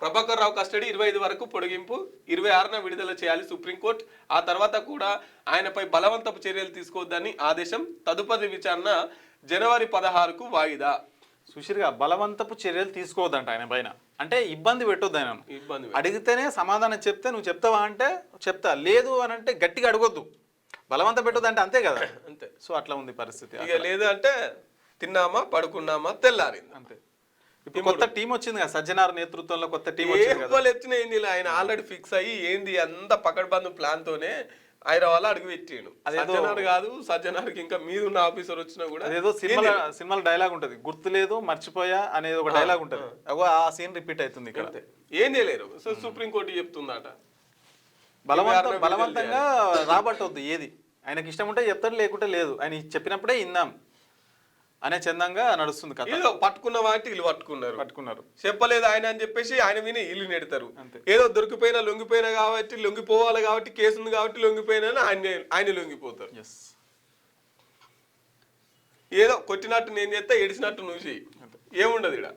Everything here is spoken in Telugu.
ప్రభాకర్ రావు కస్టడీ 25 వరకు పొడిగింపు, 26న విడుదల చేయాలి సుప్రీంకోర్టు. ఆ తర్వాత కూడా ఆయనపై బలవంతపు చర్యలు తీసుకోవద్దని ఆదేశం. తదుపరి విచారణ జనవరి 16కు వాయిదా. సుశీర్గా బలవంతపు చర్యలు తీసుకోవద్దంట ఆయన పైన, అంటే ఇబ్బంది పెట్టొద్దు ఆయన. అడిగితేనే సమాధానం చెప్తే నువ్వు చెప్తావా అంటే చెప్తా, లేదు అని అంటే గట్టిగా అడగొద్దు, బలవంతం పెట్టొద్దు అంటే అంతే కదా. అంతే. సో అట్లా ఉంది పరిస్థితి. ఇక లేదు అంటే తిన్నామా పడుకున్నామా తెల్లారింది అంతే. ఇప్పుడు కొత్త టీం వచ్చింది కదా, సజ్జనార్ నేతృత్వంలో కొత్త టీం వచ్చింది. ఆయన ఆల్రెడీ ఫిక్స్ అయ్యి ఏంది అంత పకడ్బందు ప్లాన్ తోనే హైదరాబాద్ అడుగు పెట్టాడు. సజ్జనార్ కాదు, సజ్జనార్కి ఇంకా మీద ఉన్న ఆఫీసర్ వచ్చినా కూడా అదేదో సినిమా డైలాగ్ ఉంటది, గుర్తు లేదు మర్చిపోయా అనేది ఒక డైలాగ్ ఉంటది, ఆ సీన్ రిపీట్ అవుతుంది ఇక్కడ. ఏం చేయలేరు. సో సుప్రీంకోర్టు చెప్తుందట బలవంతంగా రాబట్టవద్దు ఏది, ఆయనకి ఇష్టం ఉంటే చెప్తాడు, లేకుంటే లేదు, ఆయన చెప్పినప్పుడే ఇందాం అనే చందంగా నడుస్తుంది కథ. ఏదో పట్టుకున్న వాటి వీళ్ళు పట్టుకున్నారు, చెప్పలేదు ఆయన అని చెప్పేసి ఆయన విని ఇల్లు నెడతారు. ఏదో దొరికిపోయినా లొంగిపోయినా కాబట్టి లొంగిపోవాలి కాబట్టి కేసు ఉంది కాబట్టి లొంగిపోయినా ఆయన లొంగిపోతారు. ఏదో కొట్టినట్టు నేను చేస్తే ఏడిసినట్టు నువ్వు చెయ్యి, ఏముండదు ఇక్కడ.